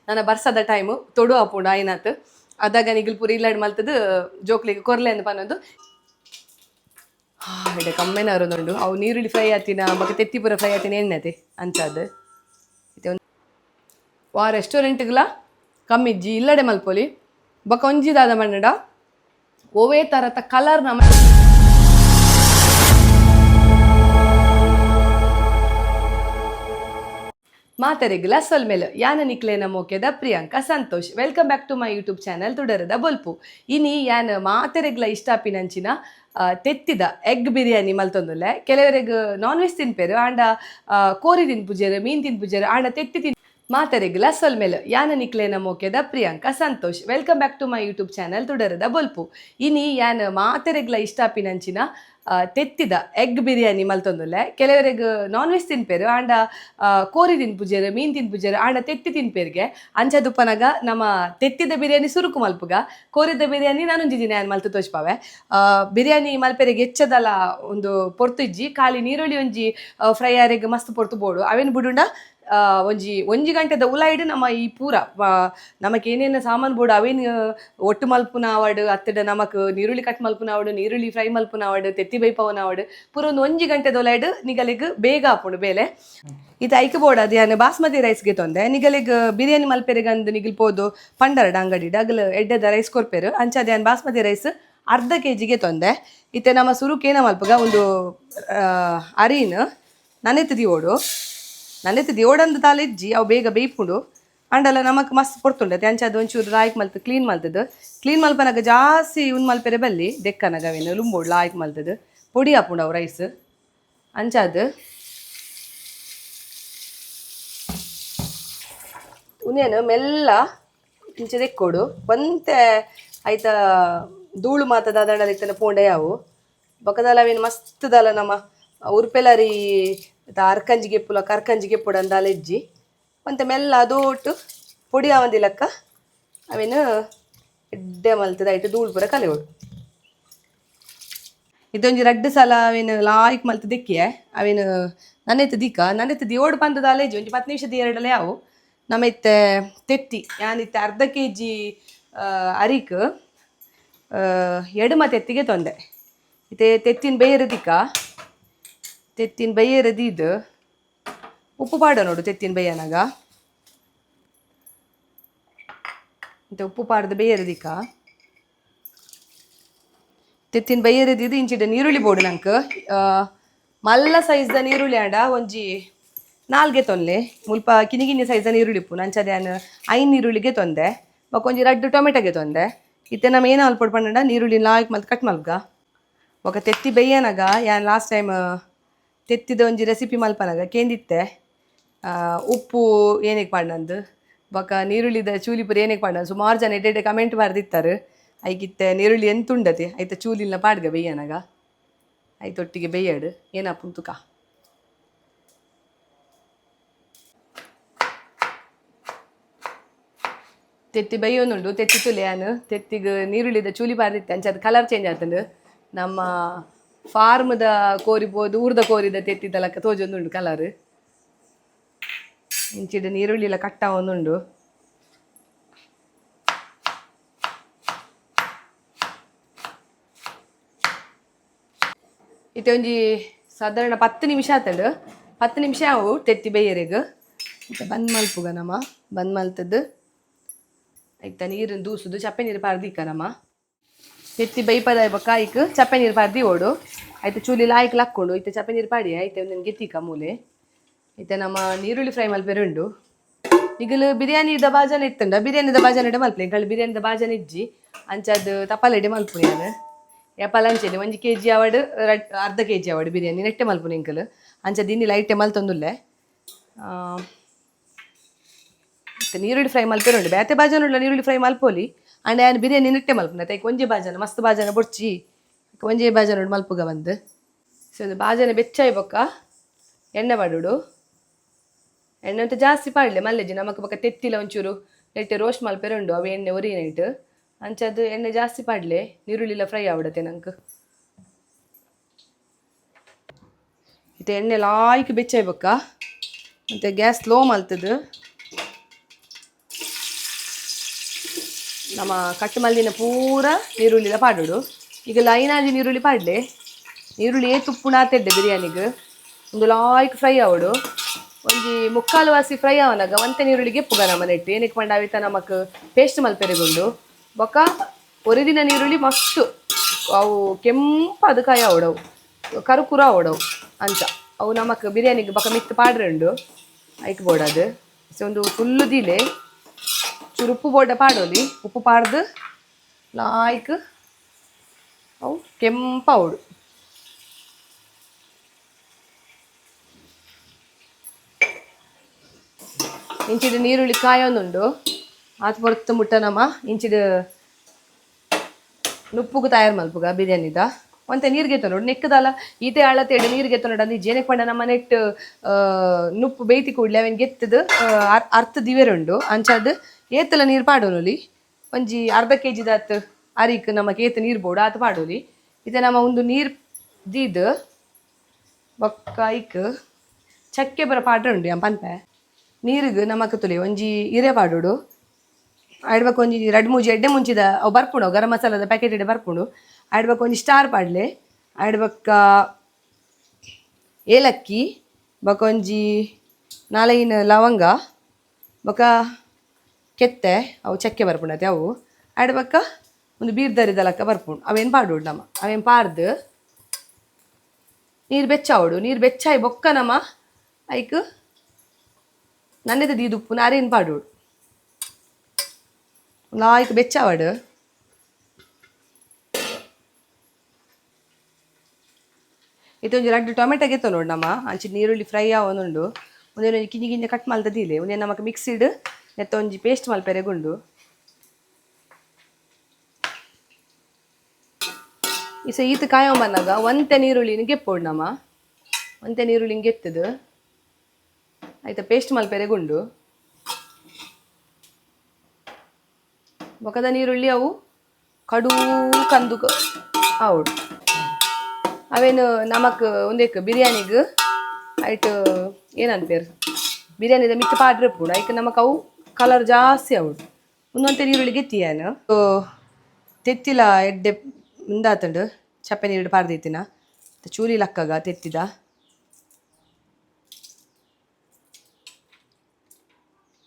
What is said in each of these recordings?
ನನ್ನ ಬರ್ಸದ ಟೈಮು ತೊಡು ಆಪುಂಡು ಆಯ್ನಾತ್ ಅದಾಗ ನಿಗಲ್ ಪೂರ ಇಲ್ಲಾಡ್ ಮಲ್ತದು ಜೋಕ್ಲಿಗೆ ಕೊರ್ಲೆ ಅಂತ ಪನ್ನೊಂದು ಇಡೆ ಕಮ್ಮೆನ ಅರುಂದುಂಡು ಅವು ನೀರುಳ್ಳಿ ಫ್ರೈ ಆತಿನ ಬೊಕ ತೆತ್ತಿ ಪೂರ ಫ್ರೈ ಆತಿನ ಎಣ್ಣೆತೆ ಅಂಚಾದ್ ಇತ್ತೆ ವಾ ರೆಸ್ಟೋರೆಂಟ್ಗಳ ಕಮ್ಮಿಜ್ಜಿ ಇಲ್ಲಡೆ ಮಲ್ಪೊಲಿ ಬೊಕ ಒಂಜಿದಾದ ಮಣ್ಣಡ ಒವೇ ತರತ ಕಲರ್ ನಮ ಮಾತರೆಗ್ಲ ಸೊಲ್ಮೆಲು ಯಾನ ನಿಕ್ಲೇನ ಮೋಕೆದ Priyanka Santosh welcome back to my YouTube channel ತುಡರದ ಬೊಲ್ಪು ಇನಿ ಯಾನ ಮಾತೆರೆಗ್ಲ ಇಷ್ಟಾಪಿನಂಚಿನ ತೆತ್ತಿದ ಎಗ್ ಬಿರಿಯಾನಿ ಮಲ್ತೊಂದುಲ್ಲೆ ಕೆಲವರಿಗೆ ನಾನ್ ವೆಜ್ ತಿನ್ಪೇರು ಆಂಡ ಕೋರಿ ತಿನ್ಪುಜೆರು ಮೀನ್ ತಿನ್ಪುಜೆರು ಆಂಡ ತೆತ್ತಿ ತಿನ್ ಮಾತೆರೆಗ್ಲ ಸೊಲ್ಮೆಲು ಯಾನ ನಿಕ್ಲೇನ ಮೋಕೆದ Priyanka Santosh welcome back to my YouTube channel ತುಡರದ ಬೊಲ್ಪು ಇನಿ ಯಾನ ಮಾತೆರೆಗ್ಲ ಇಷ್ಟಾಪಿನಂಚಿನ ತೆತ್ತಿದ ಎಗ್ ಬಿರಿಯಾನಿ ಮಲ್ತೊಂದುಲ್ಲೆ ಕೆಲವರಿಗೆ ನಾನ್ ವೆಜ್ ತಿನ್ಪೇರು ಆಂಡ ಕೋರಿ ತಿನ್ಪುಜೆರು ಮೀನ್ ತಿನ್ಪುಜೆರು ಆಂಡ ತೆತ್ತಿ ತಿನ್ಪೇರ್ಗೆ ಅಂಚದುಪ್ಪನಗ ನಮ್ಮ ತೆತ್ತಿದ ಬಿರಿಯಾನಿ ಸುರುಕು ಮಲ್ಪುಗ ಕೋರಿದ ಬಿರಿಯಾನಿ ನಾನೊಂಜಿ ದಿನ ಮಲ್ತು ತೋಚ್ಪಾವೆ ಬಿರಿಯಾನಿ ಮಲ್ಪೆರೆಗೆ ಹೆಚ್ಚದಲ್ಲ ಒಂದು ಪೊರ್ತುಜ್ಜಿ ಖಾಲಿ ನೀರುಳ್ಳಿ ಒಂಜಿ ಫ್ರೈ ಆರೆಗ್ ಮಸ್ತ್ ಪೊರ್ತು ಬೋಡು ಅವೇನು ಬಿಡುಂಡ ಒಂಜಿ ಗಂಟೆದ ಉಲಾಯ್ಡ್ ನಮ್ಮ ಈ ಪೂರ ನಮಕ್ ಏನೇನು ಸಾಮಾನು ಬೋಡು ಅವೇನು ಒಟ್ಟು ಮಲ್ಪುನ ಆವಡ್ ಅತ್ತಡ ನಮಕ್ ನೀರುಳ್ಳಿ ಕಟ್ ಮಲ್ಪುನ ಆವಡ್ ನೀರುಳ್ಳಿ ಫ್ರೈ ಮಲ್ಪುನ ಆವಡ್ ತೆತ್ತಿ ಬೈಪವನ ಆವಡ್ ಪೂರ ಒಂದು ಒಂಜಿ ಗಂಟೆದ ಉಲಾಯ್ಡ್ ನಿಗಲಿಗ್ ಬೇಗ ಆಪುಂಡು ಬೇಲೆ ಇದು ಐಕ್ ಬೋಡ್ ಅದು ಯಾನು ಬಾಸ್ಮತಿ ರೈಸ್ಗೆ ತೊಂದೆ ನಿಗಲಿಗ್ ಬಿರಿಯಾನಿ ಮಲ್ಪೆರೆಗಂದು ನಿಗಿಲ್ ಪೋದು ಪಂಡರಡ್ ಅಂಗಡಿ ಡಗಲ್ ಎಡ್ಡೆದ ರೈಸ್ ಕೊರ್ಪೇರು ಅಂಚದ ಯಾನ್ ಬಾಸ್ಮತಿ ರೈಸ್ ಅರ್ಧ ಕೆಜಿಗೆ ತೊಂದೆ ಇತ್ತೆ ನಮ್ಮ ಸುರುಕೇನ ಮಲ್ಪಗ ಒಂದು ಅರಿನ್ ನನೆತ್ತದಿ ಓಡು ನನೆತ್ತದಿ ಓಡಂದು ತಾಲಿಜ್ಜಿ ಅವು ಬೇಗ ಬೇಯ್ಪುಂಡು ಅಂಡಲ್ಲ ನಮಕ್ ಮಸ್ತ್ ಪೊರ್ತುಂಡೆ ಅಂಚದು ಒಂಚೂರು ಲಾಯ್ಕ್ ಮಲ್ತು ಕ್ಲೀನ್ ಮಲ್ತದು ಕ್ಲೀನ್ ಮಲ್ಪನಾಗ ಜಾಸ್ತಿ ಉನ್ ಮಲ್ಪೆರೆ ಬಲ್ಲಿ ದೆಕ್ಕನಾಗ ಅವೇನು ಲುಂಬೋಡು ಲಾಯ್ಕ್ ಮಲ್ತದು ಪೊಡಿ ಹಾಪುಂಡು ಅವು ರೈಸ್ ಅಂಚಾದ್ ಉನೇನು ಮೆಲ್ಲ ಇಂಚೆ ದೆಕ್ಕೋಡು ಒಂತೆ ಆಯ್ತಾ ಧೂಳು ಮಾತದ ದಂಡ ಇತ್ತನ ಪೋಂಡೆ ಯಾವು ಬೊಕದಲ್ಲ ಅವೇನು ಮಸ್ತದಲ್ಲ ನಮ್ಮ ಉರ್ಪೆಲರಿ ಅರ್ಕಂಜಿಗೆ ಪುಲ ಕರ್ಕಂಜಿಗೆ ಪುಡ ಅಂದಾಲ ಇಜ್ಜಿ ಮತ್ತು ಮೆಲ್ಲ ಅದೋಟು ಪೊಡಿ ಆವಂದಿಲಕ್ಕ ಅವೇನು ಎಡ್ಡೆ ಮಲ್ತದ ಆಯ್ತು ಧೂಳು ಪೂರ ಕಲೆಯೋಡು ಇದೊಂಜಿ 2 ಸಲ ಅವೇನು ಲಾಯ್ಕ್ ಮಲ್ತು ದಿಕ್ಕಿಯೆ ಅವೇನು ನನ್ನೆತ್ತು ದಿಯೋಡು ಪಂದದಾಲ ಇಜ್ಜಿ ಒಂಜಿ 10 ನಿಮಿಷದ ಎರಡಲ್ಲ ಯಾವು ನಮ್ಮ ಇತ್ತೆ ತೆತ್ತಿ ಯಾನಿತ್ತೆ ಅರ್ಧ ಕೆಜಿ ಅರಿಕ್ ಎಡುಮ ತೆತ್ತಿಗೆ ತೊಂದೆ ಇತ್ತೆ ತೆತ್ತಿನ ಬೇಯರದಿದ್ದು ಉಪ್ಪು ಪಾಡ ನೋಡು ತೆತ್ತಿನ ಬೇಯನಾಗ ಮತ್ತೆ ಉಪ್ಪು ಪಾಡ್ದು ಬೇಯರದಿಕ್ಕ ತೆತ್ತಿನ ಬೇಯರದಿದ್ದು ಇಂಚಿಡ ನೀರುಳ್ಳಿ ಬೋಡು ನಂಗೆ ಮಲ್ಲ ಸೈಜ್ದ ನೀರುಳ್ಳಿ ಆಂಡ ಒಂಜಿ 4 ತೊಂದೆ ಮುಲ್ಪ ಕಿನಿಗಿನಿ ಸೈಜ್ದ ನೀರುಳ್ಳಿ ಉಪ್ಪು ನಂಚದ ಯಾನು 5 ನೀರುಳ್ಳಿಗೆ ತೊಂದೆ ಒಂಜಿ 2 ಟೊಮೆಟೊಗೆ ತೊಂದೆ ಇತ್ತೆ ನಮ್ಮ ಏನು ಅಲ್ಪಡ್ ಪಂಡ ನೀರುಳ್ಳಿ ಲಾಯ್ಕ್ ಮಲ್ತು ಕಟ್ ಮಲ್ಗ ఒక ತೆತ್ತಿ ಬೇಯನಾಗ ಯಾನ್ ಲಾಸ್ಟ್ ಟೈಮ್ ತೆತ್ತಿದ ಒಂಜಿ ರೆಸಿಪಿ ಮಲ್ಪನಾಗ ಕೇಂದಿತ್ತೆ ಉಪ್ಪು ಏನಕ್ಕೆ ಪಂಡಂದು ಬೊಕ ನೀರುಳ್ಳಿದ ಚೂಲಿ ಪುರ ಏನಕ್ಕೆ ಪಂಡ ಸುಮಾರು ಜನ ಎಡ್ಡೆ ಕಮೆಂಟ್ ಬರ್ದಿತ್ತಾರೆ ಐಕಿತ್ತೆ ನೀರುಳ್ಳಿ ಎಂತುಂಡತಿ ಆಯ್ತಾ ಚೂಲಿಲ್ಲ ಪಾಡ್ಗ ಬೇಯನಾಗ ಆಯ್ತು ಒಟ್ಟಿಗೆ ಬೇಯಡು ಏನಪ್ಪುಂತುಕ ತೆತ್ತಿ ಬೈಯೋನುಂಡು ತೆತ್ತಿ ತುಲೆ ಯಾನು ತೆತ್ತಿಗೆ ನೀರುಳ್ಳಿದ ಚೂಲಿ ಪಾರ್ದಿತ್ತೆ ಅಂಚದ ಕಲರ್ ಚೇಂಜ್ ಆತಂಡು ನಮ್ಮ ಫಾರ್ಮ್ದ ಕೋರಿಬೋದು ಊರ್ದ ಕೋರಿದ ತೆತ್ತಿದ್ದಲಕ್ಕ ತೋಜೊಂದುಂಡು ಕಲರ್ ಇಂಚಿಡ ನೀರುಳ್ಳಿ ಎಲ್ಲ ಕಟ್ಟ ಒಂದುಂಡು ಇತ್ತೆ ಒಂಜಿ ಸಾಧಾರಣ 10 ನಿಮಿಷ ಆತಂಡು 10 ನಿಮಿಷ ಅವು ತೆತ್ತಿ ಬೇಯರೆಗ್ ಮತ್ತೆ ಬಂದ್ ಮಲ್ಪುಗ ನಮ್ಮ ಬಂದ್ ಮಲ್ತದ್ದು ಆಯ್ತಾ ನೀರನ್ನು ದೂಸುದು ಚಪ್ಪೆ ನೀರು ಪಾರ್ದಿಕ್ಕ ನಮ್ಮ ತೆತ್ತಿ ಬೈಪದ ಕಾಯ್ಕ್ ಚಪ್ಪೆ ನೀರು ಪಾರ್ದಿ ಓಡು ಆಯ್ತು ಚೂಲಿ ಲಾಯ್ಕ್ ಲಕ್ಕೊಂಡು ಇತ್ತೆ ಚಪ್ಪೆ ನೀರು ಪಾಡಿ ಆಯ್ತು ಒಂದೊಂದು ಗೆತ್ತಿಕ ಮೂಲೆ ಇತ್ತೆ ನಮ್ಮ ನೀರುಳ್ಳಿ ಫ್ರೈ ಮಲ್ಪೆರುಂಡು ಈಗಲು ಬಿರಿಯಾನಿದ ಬಾಜನ ಇತ್ತಂಡ ಬಿರಿಯಾನಿದ ಬಾಜನ ಇಡ ಮಲ್ಪೆ ಕಳ್ಳಿ ಬಿರಿಯಾನಿದ ಬಾಜನ ಇಜ್ಜಿ ಅಂಚದು ತಪಾಲೆಡೆ ಮಲ್ಪುನಿ ನಾನು ಯಾಪಲ ಅಂಚೆನೆ 1 kg ಅವಡು ಅರ್ಧ kg ಅವಡು ಬಿರಿಯಾನಿ ನೆಟ್ಟೆ ಮಲ್ಪುನಿ ಇಂಕಲು ಅಂಚದು ಇನ್ನಿ ಲೈಟೆ ಮಲ್ತೊಂದುಲ್ಲೆ ನೀರುಳ್ಳಿ ಫ್ರೈ ಮಲ್ಪೆರುಂಡು ಬೇತೆ ಬಾಜನ ನೀರುಳ್ಳಿ ಫ್ರೈ ಮಲ್ಪೋಲಿ ಅಂಡ್ ಆ್ಯನ್ ಬಿರಿಯಾನಿ ನೆಟ್ಟೆ ಮಲ್ಪುನ ತೈಕ್ ಒಂಜಿ ಬಾಜನ ಮಸ್ತ್ ಬಾಜನ ಬೊಡ್ಚಿ ಒಂಜೇ ಬಾಜನ ಮಲ್ಪುಗ ಬಂದು ಸೊ ಅದು ಬಾಜನ ಬೆಚ್ಚಾಯಿ ಬೊಕ್ಕ ಎಣ್ಣೆ ಪಡುಡು ಎಣ್ಣೆ ಅಂತ ಜಾಸ್ತಿ ಪಾಡಲೆ ಮಲ್ಲೆಜಿ ನಮಕ್ ಬೊಕ್ಕ ತೆತ್ತಿಲ ಒಂಚೂರು ನೆಟ್ಟೆ ರೋಸ್ಟ್ ಮಲ್ಪೆರುಂಡು ಅವು ಎಣ್ಣೆ ಒರಿ ನೈಟ್ ಅಂಚದು ಎಣ್ಣೆ ಜಾಸ್ತಿ ಪಾಡಲೆ ನೀರುಳ್ಳಿಲ್ಲ ಫ್ರೈ ಆವಡತ್ತೆ ನಂಗೆ ಇದು ಎಣ್ಣೆ ಲಾಯ್ಕ್ ಬೆಚ್ಚಾಯಿ ಬೊಕ್ಕ ಮತ್ತು ಗ್ಯಾಸ್ ಸ್ಲೋ ಮಲ್ತದು ನಮ್ಮ ಕಟ್ಟು ಮಲ್ಲಿನ ಪೂರ ನೀರುಳ್ಳಿದ ಪಾಡೋಡು ಈಗ ಲೈನಾಗಿ ನೀರುಳ್ಳಿ ಪಾಡ್ಲೆ ನೀರುಳ್ಳಿ ತುಪ್ಪುಣ ತೆಡ್ಡೆ ಬಿರಿಯಾನಿಗೆ ಒಂದು ಲಾಯ್ಕ್ ಫ್ರೈ ಆವಡು ಒಂಜಿ ಮುಕ್ಕಾಲು ವಾಸಿ ಫ್ರೈ ಅವನಾಗ ಒಂತೆ ನೀರುಳ್ಳಿಗೆ ಪುಗ ನಮ್ಮ ನೆಟ್ಟು ಏನಕ್ಕೆ ಮಂಡ ಆವಿತ ನಮಕ್ ಪೇಸ್ಟ್ ಮಲ್ಪೆರೆಗೊಂಡು ಬೊಕ್ಕ ಒರಿದಿನ ನೀರುಳ್ಳಿ ಮಸ್ತ್ ಅವು ಕೆಂಪದು ಕಾಯಿ ಆವಡವು ಕರುಕುರ ಆವಡವು ಅಂಚ ಅವು ನಮಕ್ ಬಿರಿಯಾನಿಗೆ ಬೊಕ್ಕ ಮಿತ್ ಪಾಡ್ರೆಂಡು ಐಕ್ ಬೋಡದು ಒಂದು ಫುಲ್ಲು ದೀಲೆ ಚೂರು ಉಪ್ಪು ಬೋಡ ಪಾಡೋಲಿ ಉಪ್ಪು ಪಾಡ್ದು ಲಾಯ್ಕ್ ಅವು ಕೆಂಪ ಅವಡು ಇಂಚಿಡು ನೀರುಳ್ಳಿ ಕಾಯೋನುಂಡು ಆತು ಹೊರತು ಮುಟ್ಟನಮ್ಮ ಇಂಚಿಡು ನುಪ್ಪುಗು ತಯಾರು ಮಲ್ಪುಗ ಬಿರಿಯಾನಿದ ಒಂತೆ ನೀರಿಗೆ ನೋಡು ನೆಕ್ಕದಲ್ಲ ಈತೆ ಅಳತೆಡು ನೀರಿಗೆ ನೋಡು ಅಂದ್ರೆ ಜೇನಕ್ಕೆ ಪಂಡ ನಮ್ಮ ನೆಟ್ಟು ನುಪ್ಪು ಬೇಯ್ತಿ ಕೂಡಲೇ ಅವನ್ ಗೆತ್ತದು ಅರ್ಥ ದಿವೆರುಂಡು ಅಂಚದು ಏತಲ ನೀರು ಪಾಡೋನೊಲಿ ಒಂಜಿ ಅರ್ಧ kg ದಾತ್ ಅರಿಕ್ ನಮಕ್ ಏತ ನೀರು ಬೋಡು ಆತು ಪಾಡೋಲಿ ಇತ್ತೆ ನಮ್ಮ ಒಂದು ನೀರು ದೀದು ಬೊಕ್ಕ ಐಕ್ ಚಕ್ಕೆ ಬರ ಪಾಡ್ರೆ ಉಂಡು ಯಾ ಪನ್ಪೆ ನೀರಿಗೆ ನಮಕ್ ತುಲಿ ಒಂಜಿ ಹಿರೇ ಪಾಡೋಡು ಆಡ್ಬೇಕು ಒಂಜಿ 2-3 ಎಡ್ಡೆ ಮುಂಚಿದ ಅವು ಬರ್ಪುಂಡು ಗರಂ ಮಸಾಲದ ಪ್ಯಾಕೆಟ್ ಎಡ್ಡೆ ಬರ್ಪುಂಡು ಆಡ್ಬೇಕು ಒಂಜಿ ಸ್ಟಾರ್ ಪಾಡ್ಲೆ ಆಡ್ಬಕ್ಕ ಏಲಕ್ಕಿ ಬೊಕ ಒಂಜಿ 4 ಲವಂಗ ಬೊಕ ಕೆತ್ತೆ ಅವು ಚಕ್ಕೆ ಬರ್ಪುಂಡತೆ ಅವು ಆಡ್ಬಕ್ಕ ಒಂದು ಬೀರ್ದರಿದ ಲಕ್ಕ ಬರ್ಪುಂಡು ಅವೇನು ಪಾಡೋಡು ನಮ್ಮ ಅವೇನು ಪಾರ್ದು ನೀರು ಬೆಚ್ಚಾವಡು ನೀರು ಬೆಚ್ಚಾಯಿ ಬೊಕ್ಕ ನಮ್ಮ ಐಕ್ ನನ್ನೆದ ದೀದುಪ್ಪು ನಾರೇನು ಪಾಡೋಡು ಲಾಯ್ಕ್ ಬೆಚ್ಚಾವಡು ಇದೊಂದು 2 ಟೊಮೆಟೊ ಗೆತ್ತ ನೋಡು ನಮ್ಮ ಅಂಚಿ ನೀರುಳ್ಳಿ ಫ್ರೈ ಆವೊಂದುಂಡು ಒಂದೇನು ಕಿಂಜಿ ಕಿಂಜಿ ಕಟ್ ಮಲ್ತದಿಲ್ಲ ಒಂದೇನು ನಮಕ್ ಮಿಕ್ಸಿಡ್ ನೆತ್ತ ಒಂಜಿ ಪೇಸ್ಟ್ ಮಲ್ಪೆರೆಗುಂಡು ಈಸ ಈತ ಕಾಯೊಂಬನ್ನಾಗ ಒಂತೆ ನೀರುಳ್ಳಿನ ಗೆಪ್ಪೋಡು ನಮ್ಮ ಒಂತೆ ನೀರುಳ್ಳಿನ ಗೆತ್ತದು ಆಯ್ತಾ ಪೇಸ್ಟ್ ಮಲ್ಪೆರೆಗುಂಡು ಬೊಕದ ನೀರುಳ್ಳಿ ಅವು ಕಡು ಕಂದು ಅವಡು ಅವೇನು ನಮಕ್ ಒಂದೇಕ್ ಬಿರಿಯಾನಿಗೆ ಐಟ್ ಏನಂತೇರು ಬಿರಿಯಾನಿದ ಮಿಕ್ಕ ಪಾಡ್ರೆ ಪೂಡ ಐಕ್ ನಮಕ್ ಅವು ಕಲರ್ ಜಾಸ್ತಿ ಅವಡು ಒಂದೊಂತೆ ನೀರುಳ್ಳಿ ಗೆತ್ತಿಯಾನು ತೆತ್ತಿಲ ಎಡ್ಡೆ ಮುಂದಾತಂಡು ಚಪ್ಪೆ ನೀರು ಪಾರ್ದೈತಿನ ಚೂಲಿ ಲಕ್ಕಗ ತೆತ್ತಿದ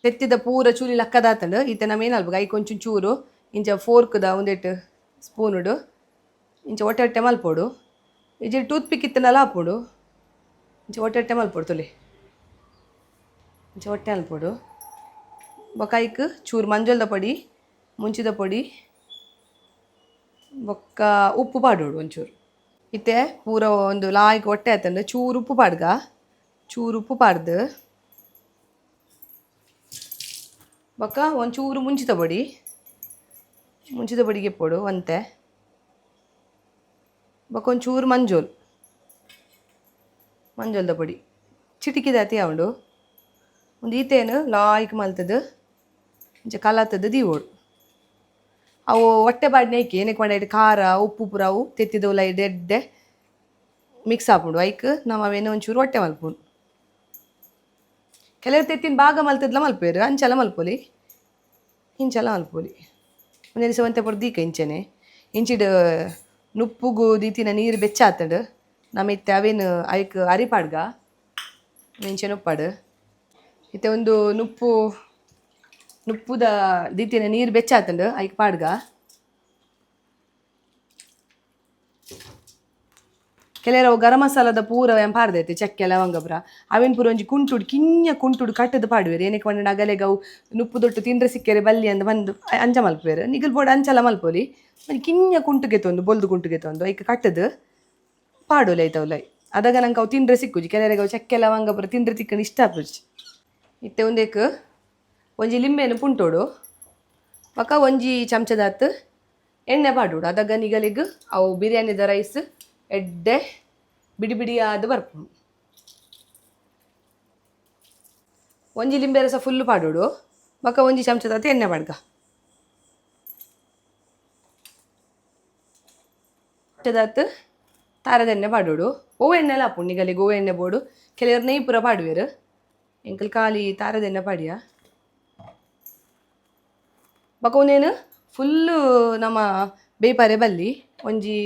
ತೆತ್ತಿದ ಪೂರ ಚೂಲಿ ಲಕ್ಕದಾತಂಡು ಈತ ನಮ್ಮೇನು ಅಲ್ಬೇಕು ಐ ಕೊಂಚ ಚೂರು ಇಂಚ ಫೋರ್ಕ್ದ ಒಂದೆಟ್ಟು ಸ್ಪೂನುಡು ಇಂಚ ಹೊಟ್ಟೆ ಹೊಟ್ಟೆ ಮಲ್ಪೋಡು ಇಂಚ ಟೂತ್ ಪಿಕ್ ಇತ್ತನಲ್ಲ ಹಾಪೋಡು ಇಂಚ ಹೊಟ್ಟೆ ಹೊಟ್ಟೆ ಮಲ್ಪೋಡು ತೊಲಿ ಇಂಚ ಹೊಟ್ಟೆ ಮಲ್ಪೋಡು ಬೊಕ್ಕ ಐಕ್ ಚೂರು ಮಂಜೊಲ್ದ ಪೊಡಿ ಮುಂಚಿದ ಪೊಡಿ ಬೊಕ್ಕ ಉಪ್ಪು ಪಾಡೋಡು ಒಂಚೂರು ಇತ್ತೆ ಪೂರ ಒಂದು ಲಾಯ್ಕ್ ಹೊಟ್ಟೆ ಆತಂಡು ಚೂರು ಉಪ್ಪು ಪಾಡ್ಗ ಚೂರು ಉಪ್ಪು ಪಾಡ್ದು ಬೊಕ್ಕ ಒಂಚೂರು ಮುಂಚಿದ ಪೊಡಿಗೆ ಪೋಡು ಒಂತೆ ಬೊಕ್ಕ ಒಂಚೂರು ಮಂಜೋಲ್ದ ಪೊಡಿ ಚಿಟಿಕಿದಾತಿ ಅವಡು ಒಂದು ಈತೇನು ಲಾಯ್ಕ್ ಮಲ್ತದು ಇಂಚ ಕಲತದ್ದು ದೀವೋಡು ಅವು ಹೊಟ್ಟೆ ಬಾಡ್ನೇಕೆ ಏನಕ್ಕೆ ಮಾಡಿ ಖಾರ ಉಪ್ಪು ಪುರ ಅವು ತೆತ್ತಿದವುಲ ಎಡ್ಡೆ ಮಿಕ್ಸ್ ಹಾಪುಂಡು ಐಕ್ ನಾವು ಅವೇನೋ ಒಂಚೂರು ಹೊಟ್ಟೆ ಮಲ್ಪುಂಡು ಕೆಲವರು ತೆತ್ತಿನ ಭಾಗ ಮಲ್ತದ್ಲ ಮಲ್ಪೇರು ಅಂಚೆಲ್ಲ ಮಲ್ಪೊಲಿ ಇಂಚೆಲ್ಲ ಮಲ್ಪೊಲಿ ಒಂದೇ ದಿವಸ ಒಂತೆ ಪೊಡ್ ದೀಕ ಇಂಚೆನೆ ಇಂಚಿಡು ನುಪ್ಪುಗು ದೀತಿನ ನೀರು ಬೆಚ್ಚಾತಡು ನಮ್ಮ ಇತ್ತೆ ಅವೇನು ಐಕ್ ಅರಿಪಾಡ್ಗ ಇಂಚೆ ನುಪ್ಪಾಡು ಇತ್ತೆ ಒಂದು ನುಪ್ಪುದ ದೀತಿನ ನೀರು ಬೆಚ್ಚಾತಂಡು ಐಕ್ ಪಾಡ್ಗ ಕೆಲವರು ಗರಂ ಮಸಾಲದ ಪೂರ ಪಾರ್ದೈತೆ ಚಕ್ಕೆ ಲವಂಗ ಪುರ ಅವೇನು ಪೂರ ಒಂಜಿ ಕುಂಟುಡು ಕಿಂಜ ಕುಂಟುಡು ಕಟ್ಟದು ಪಾಡುವೇರು ಏನಕ್ಕೆ ಬಂದು ಅಗಲೆಗೆ ಅವು ನುಪ್ಪು ದೊಟ್ಟು ತಿಂದ್ರೆ ಸಿಕ್ಕರೆ ಬಲ್ಲಿ ಅಂತ ಬಂದು ಅಂಚ ಮಲ್ಪೇರು ನಿಗಲ್ ಬೋಡು ಅಂಚೆಲ್ಲ ಮಲ್ಪೋಲಿ ಒಂದು ಕಿಂಜ ಕುಂಟುಗೆ ತೊಂದು ಬೊಲ್ದು ಕುಂಟುಗೆ ತೊಂದು ಐಕ್ ಕಟ್ಟದು ಪಾಡೋಲಿ ಆಯ್ತವಲ್ಲ ಅದಾಗ ನಂಗೆ ಅವು ತಿಂದ್ರೆ ಸಿಕ್ಕುಜಿ ಕೆಲವರಿಗೆ ಅವು ಚಕ್ಕೆ ಲವಂಗ ಪುರ ತಿಂದ್ರೆ ತಿಕ್ಕಂಡು ಇಷ್ಟ ಆಪುಜಿ ಇತ್ತೆ ಒಂದೇಕ್ ಒಂಜಿ ಲಿಂಬೆನು ಪುಂಟೋಡು ಪಕ್ಕ ಒಂಜಿ ಚಮಚದಾತ್ ಎಣ್ಣೆ ಪಾಡೋಡು ಅದಾಗ ನಿಗಲಿಗೆ ಅವು ಬಿರಿಯಾನಿದ ರೈಸ್ ಎಡ್ಡೆ ಬಿಡಿ ಬಿಡಿಯಾದ ಬರ್ಪುಂಡು ಒಂಜಿ ಲಿಂಬೆ ರಸ ಫುಲ್ಲು ಪಾಡೋಡು ಬಕ್ಕ ಒಂಜಿ ಚಮಚದಾತ್ ಎಣ್ಣೆ ಪಾಡ್ಗ ಚಮಚದಾತ್ ತಾರದ ಎಣ್ಣೆ ಪಾಡೋಡು ಓ ಎಣ್ಣೆಲ್ಲ ಹಾಪುಂಡು ನಿಗಲಿಗೆ ಓ ಎಣ್ಣೆ ಬೋಡು ಕೆಲವರು ನೆಯ್ ಪುರ ಪಾಡುವೇರು ಎಂಕಲ್ ಖಾಲಿ ತಾರದ ಎಣ್ಣೆ ಪಾಡಿಯ ಬಕ ಒಂದೇನು ಫುಲ್ಲು ನಮ್ಮ ಬೇಪಾರೆ ಬಲ್ಲಿ ಒಂಜಿ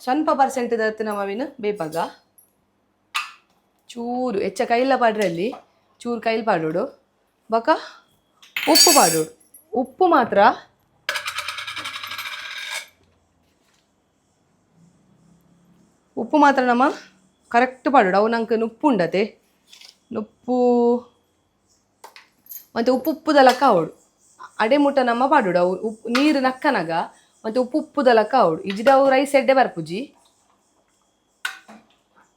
ಸ್ವಲ್ಪ ಪರ್ಸೆಂಟ್ ದತ್ತು ನಮ್ಮವಿನ ಬೇಪಾಗ ಚೂರು ಹೆಚ್ಚ ಕೈಲ ಪಾಡ್ರಲ್ಲಿ ಚೂರು ಕೈಲಿ ಪಾಡೋಡು ಬಕ ಉಪ್ಪು ಪಾಡೋಡು ಉಪ್ಪು ಮಾತ್ರ ನಮ್ಮ ಕರೆಕ್ಟ್ ಪಾಡೋಡು ಅವು ನಂಗೆ ನುಪ್ಪು ಉಂಡತೆ ನುಪ್ಪು ಮತ್ತು ಉಪ್ಪುದಲಕ್ಕ ಅವಡು ಅಡೆ ಮುಟ್ಟ ನಮ್ಮ ಪಾಡೋಡು ಅವು ಉಪ್ಪು ನೀರು ನಕ್ಕನಗ ಮತ್ತು ಉಪ್ಪುದಲಕ್ಕ ಅವಡು ಇಜಿದ ಅವು ರೈಸ್ ಎಡ್ಡೆ ಬರ್ಪುಜಿ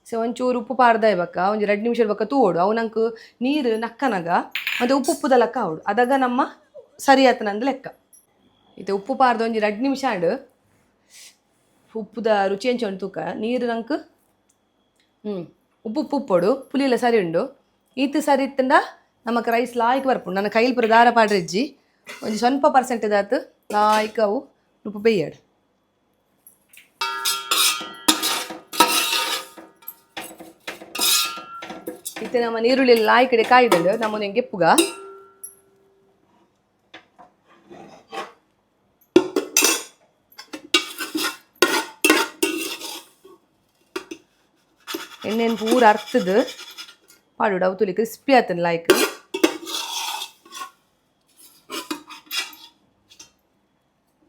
ಸೊ ಒಂಚೂರು ಉಪ್ಪು ಪಾಡ್ದ ಇವಾಗ ಒಂದು 2 ನಿಮಿಷ ಇರ್ಬೇಕ ತೂಡು ಅವು ನಂಗೆ ನೀರು ನಕ್ಕನಗ ಮತ್ತು ಉಪ್ಪುದಲಕ್ಕ ಅವಡು ಅದಾಗ ನಮ್ಮ ಸರಿ ಆತನಂದು ಲೆಕ್ಕ ಇದು ಉಪ್ಪು ಪಾರ್ದ ಒಂದು 2 ನಿಮಿಷ ಆಡು ಉಪ್ಪುದ ರುಚಿ ಹೆಂಚೊಂಡು ತೂಕ ನೀರು ನಂಗೆ ಉಪ್ಪು ಉಪ್ಪೊಡು ಪುಲಿಯೆಲ್ಲ ಸರಿ ಉಂಡು ಈತು ಸರಿ ಇತ್ತಂಡ ನಮಕ್ ರೈಸ್ ಲಾಯ್ಕ್ ಬರ್ಪುಂಡು ನನ್ನ ಕೈಲಿ ಪುರ ದಾರ ಪಾಡ್ರೆಜ್ಜಿ ಒಂದು ಸ್ವಲ್ಪ ಪರ್ಸೆಂಟ್ ದಾತು ಲಾಯ್ಕ್ ಅವು ಉಪ್ಪು ಬೇಯ್ಯಾಡು ಇತ್ತೆ ನಮ್ಮ ನೀರುಳ್ಳಿ ಲಾಯ್ಕಡೆ ಕಾಯ್ದು ನಮ್ಮನೆ ಗೆಪ್ಪುಗ ಎಣ್ಣೆನ್ ಪೂರ ಅರ್ತದ ಪಾಡೋಡು ಅವು ತುಲಿ ಕ್ರಿಸ್ಪಿ ಆತನ ಲಾಯ್ಕ್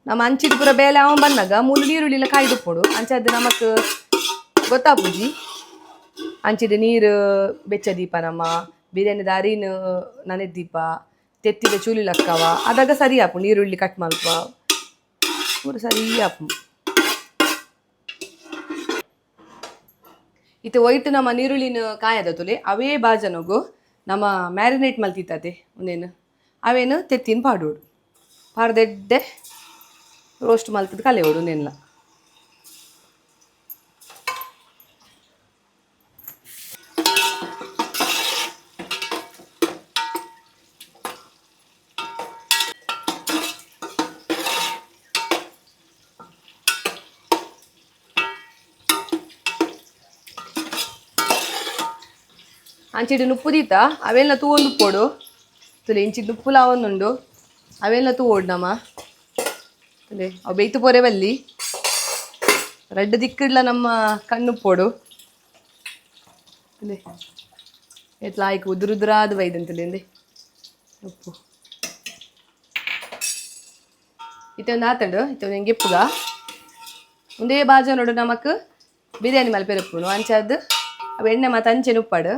ನಮ್ಮ ಅಂಚಿದ ಪೂರ ಬೇಲೆ ಅವ ಬಂದಾಗ ಮೂಲು ನೀರುಳ್ಳಿಲ್ಲ ಕಾಯ್ದುಪ್ಪೋಡು ಅಂಚದ್ದು ನಮಕ್ ಗೊತ್ತಾಪುಜಿ ಅಂಚಿದ ನೀರು ಬೆಚ್ಚ ದೀಪ ನಮ್ಮ ಬಿರಿಯಾನಿದ ಅರಿನು ನನೆ ದೀಪ ತೆತ್ತಿದ ಚೂಲಿ ಲಕ್ಕವ ಅದಾಗ ಸರಿ ಆಪು ನೀರುಳ್ಳಿ ಕಟ್ ಮಲ್ಪ ಪೂರ ಸರಿ ಆಪು ಇತ್ತೆ ಒಯ್ಟ್ ನಮ್ಮ ನೀರುಳ್ಳಿನ ಕಾಯದ ತುಲೆ ಅವೇ ಬಾಜನಗು ನಮ್ಮ ಮ್ಯಾರಿನೇಟ್ ಮಲ್ತಿತ್ತತೆ ಒಂದೇನು ಅವೇನು ತೆತ್ತಿನ ಪಾಡೋಡು ಪಾಡ್ದೆಡ್ಡೆ ರೋಸ್ಟ್ ಮಲ್ತದ ಕಲೆಯೋಡು ನೆಲ್ಲ ಅಂಚಿಡು ನುಪ್ಪು ದೀತ ಅವೆಲ್ಲ ತೂವೊಂದು ಉಪ್ಪೋಡು ತುಲೆ ಇಂಚಿಡು ನುಪ್ಪು ಲಾವೊಂದುಂಡು ಅವೆಲ್ಲ ತೂವೋಡು ನಮ್ಮ ತುಲೆ ಅವು ಬೇಯ್ತು ಪೋರೆ ಬಲ್ಲಿ ರೆಡ್ ದಿಕ್ಕಿಡ್ಲ ನಮ್ಮ ಕಣ್ಣುಪ್ಪೋಡು ತುಲೆ ಎತ್ಲ ಆಯ್ಕೆ ಉದುರಾದ ಬೈದಂತಲೆ ಅಂದೆ ಉಪ್ಪು ಇತ್ತೆ ಒಂದು ಆತಂಡು ಇತ್ತೆ ಒಂದು ಹೆಂಗೆ ಎಪ್ಪುಗ ಒಂದೇ ಬಾಜ ನೋಡು ನಮಕ್ ಬಿರಿಯಾನಿ ಮಲ್ಪೆರಪ್ಪುನು ಅಂಚದ್ದು ಅವು ಎಣ್ಣೆ ಮತ್ತು ಅಂಚೆನ ಉಪ್ಪಾಡು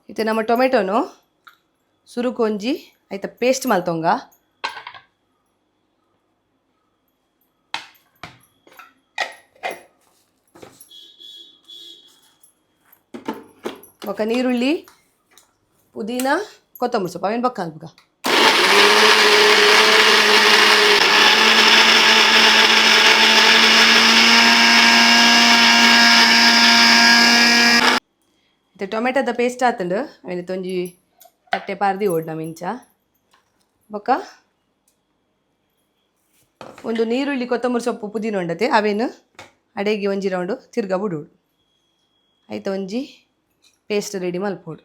ಇತ್ತೆ ನಮ್ಮ ಟೊಮೆಟೊನು ಸುರುಕೊಂಜಿ ಆಯ್ತಾ ಪೇಸ್ಟ್ ಮಲ್ತೊಂಗ ಬೊಕ ನೀರುಳ್ಳಿ ಪುದೀನ ಕೊತ್ತಂಬರಿ ಸೊಪ್ಪು ಅವೇನು ಬೊಕ್ಕ ಅಲ್ಪಗ ಇತ್ತೆ ಟೊಮೆಟೊದ ಪೇಸ್ಟ್ ಆತಂಡು ಅವೇನು ಒಂಜಿ ತಟ್ಟೆ ಪಾರ್ದಿ ಓಡ್ ನಮ್ಮ ಇಂಚ ಬೊಕ್ಕ ಒಂದು ನೀರುಳ್ಳಿ ಕೊತ್ತಂಬರಿ ಸೊಪ್ಪು ಪುದೀನ ಉಂಡತೆ ಅವೇನು ಅಡೆಗೆ ಒಂಜಿ ರೌಂಡು ತಿರ್ಗ ಬಿಡೋಡು ಆಯ್ತು ಒಂಜಿ ಪೇಸ್ಟ್ ರೆಡಿ ಮಲ್ಪೋಡು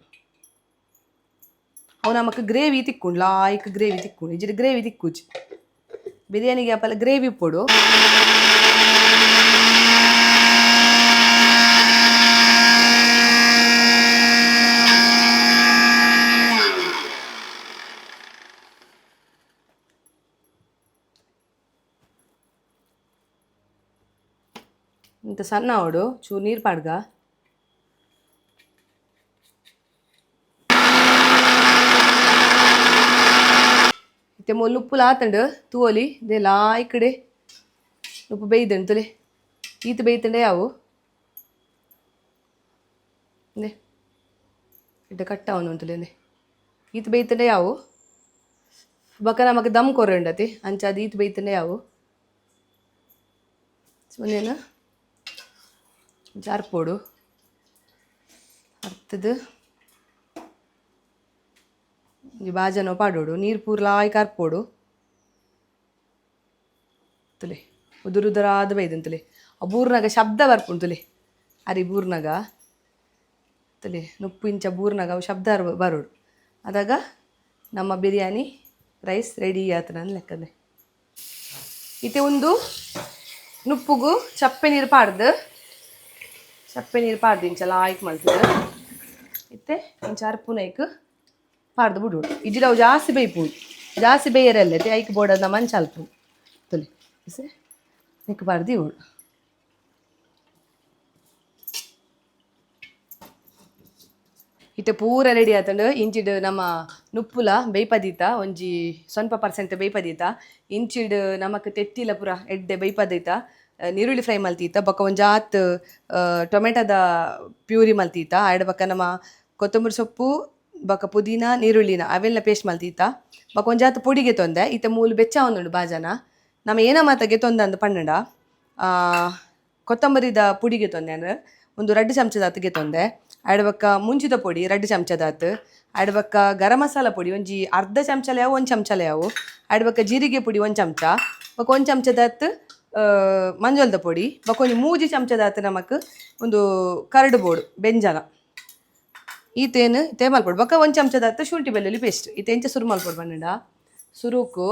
ಅವು ನಮಕ್ ಗ್ರೇವಿ ತಿಕ್ಕೊಂಡು ಲಾಯ್ಕ್ ಗ್ರೇವಿ ತಿಕ್ಕೊಂಡು ಇಜ್ಜಿಡು ಗ್ರೇವಿ ತಿಕ್ಕುಜಿ ಬಿರಿಯಾನಿಗೆ ಅಪ್ಪಲ್ಲ ಗ್ರೇವಿ ಪೋಡು ಇಂತ ಸಣ್ಣ ಅವಡು ಚೂರು ನೀರು ಪಾಡ್ಗ ಇತ್ತೆ ಮೊಲ್ಲು ಉಪ್ಪುಲ ಆತಂಡು ತೂವಲಿ ದೇ ಲಾಯ್ಕಡೆ ಉಪ್ಪು ಬೇಯ್ದಂಡು ತುಲೆ ಈತ ಬೇಯ್ತಂಡೆ ಯಾವು ದೇ ಇಡ್ಡ ಕಟ್ಟ ಅವನು ಅಂತಲೇ ಈತ ಬೇಯ್ತಂಡೆ ಯಾವು ಬಕ ನಮಕ್ ದಮ್ ಕೊರಂಡತಿ ಅಂಚ ಅದು ಈತ ಬೇಯ್ತಂಡೆ ಯಾವು ಒಂದೇನು ಜಾರ್ಪೋಡು ಅರ್ತದು ಈ ಬಾಜನೋ ಪಾಡೋಡು ನೀರು ಪೂರ ಲಾಯ್ ಕಾರ್ಪೋಡು ತುಲೆ ಉದುರಾದ ಬೈದಂತುಲೆ ಅಬೂರ್ನಾಗ ಶಬ್ದ ಬರ್ಪುಂಡು ತುಲೆ ಅರಿ ಬೂರ್ನಗ ತಲೆ ನುಪ್ಪು ಇಂಚ ಬೂರ್ನಗ ಅವು ಶಬ್ದ ಬರೋಡು ಅದಾಗ ನಮ್ಮ ಬಿರಿಯಾನಿ ರೈಸ್ ರೆಡಿ ಆತನ ಲೆಕ್ಕದೆ. ಇತ್ತೆ ಒಂದು ನುಪ್ಪುಗು ಚಪ್ಪೆ ನೀರು ಪಾಡ್ದು ಇಂಚಲ್ಲ ಆಯ್ಕೆ ಮಾಡ್ತದೆ. ಇತ್ತೆ ಇಂಚ ಅರ್ಪುನೈಕ್ ಪಾಡ್ದು ಬಿಡೋಡು ಇಜ್ಜಿಡ ಅವು ಜಾಸ್ತಿ ಬೇಯ್ಪುಡು ಜಾಸ್ತಿ ಬೇಯರಲ್ಲೈತೆ ಐಕ್ ಬೋಡದ ಮಂಚ ಅಲ್ಪು ತೊಲಿ ನಿಕ್ ಪಾಡ್ದು ಇವಳು. ಇತ್ತೆ ಪೂರ ರೆಡಿ ಆತಂಡು ಇಂಚಿಡ್ ನಮ್ಮ ನುಪ್ಪುಲ ಬೇಯ್ಪದೀತ ಒಂಜಿ ಸ್ವಲ್ಪ ಪರ್ಸೆಂಟ್ ಬೇಯ್ಪದೀತ ಇಂಚಿಡ್ ನಮಕ್ ತೆತ್ತಿಲ ಪೂರ ಎಡ್ಡೆ ಬೇಯ್ಪದೀತ ನೀರುಳ್ಳಿ ಫ್ರೈ ಮಲ್ತೀತ ಬೊಕ್ಕ ಒಂಜಾತ್ ಟೊಮೆಟೊದ ಪ್ಯೂರಿ ಮಲ್ತೀತ ಆಯ್ಡ ಬೊಕ್ಕ ನಮ್ಮ ಕೊತ್ತಂಬರಿ ಸೊಪ್ಪು ಬೊಕ್ಕ ಪುದೀನ ನೀರುಳ್ಳಿನ ಅವೆಲ್ಲ ಪೇಸ್ಟ್ ಮಲ್ತೀತ ಬೊಕ್ಕ ಒಂಜಾತ್ ಪೊಡಿಗೆ ತೊಂದೆ ಇತ್ತ ಮೂಲು ಬೆಚ್ಚ ಒಂದುಂಡು ಬಾಜನ ನಮ್ಮ ಏನ ಮಾತಗೆ ತೊಂದಂದು ಪನ್ನಡ ಕೊತ್ತಂಬರಿದ ಪುಡಿಗೆ ತೊಂದೆ ಅಂದ್ರೆ ಒಂದು 2 ಚಮಚದ ಹತ್ತಿಗೆ ತೊಂದೆ ಆಯ್ಡ ಬೊಕ್ಕ ಮುಂಚಿದ ಪೊಡಿ 2 ಚಮಚದ ಹತ್ತು ಆಯ್ಡ ಬೊಕ್ಕ ಗರಂ ಮಸಾಲ ಪೊಡಿ ಒಂಜಿ ಅರ್ಧ ಚಮಚಲೆ ಅವು 1 ಚಮಚಲೆ ಅವು ಆಯ್ಡ ಬೊಕ್ಕ ಜೀರಿಗೆ ಪುಡಿ 1 ಚಮಚ ಬೊಕ್ಕ 1 ಚಮಚದ ಹತ್ತು ಮಂಜೊಲ್ದ ಪೊಡಿ ಬೊಕ್ಕ ಒಂಜಿ 3 ಚಮಚದ ಹತ್ತು ನಮಕ್ ಒಂದು ಕರಡು ಬೋಡು ಬೆಂಜನ ಈತೇನು ಇತ್ತೆ ಮಲ್ಪೊಡು ಬೊಕ್ಕ 1 ಚಮಚದ ಹತ್ತು ಶುಂಠಿ ಬೆಳ್ಳುಳ್ಳಿ ಪೇಸ್ಟ್ ಇತ್ತೆ ಎಂಚ ಸುರು ಮಲ್ಪೊಡು ಬನ್ನಡ ಸುರುಕು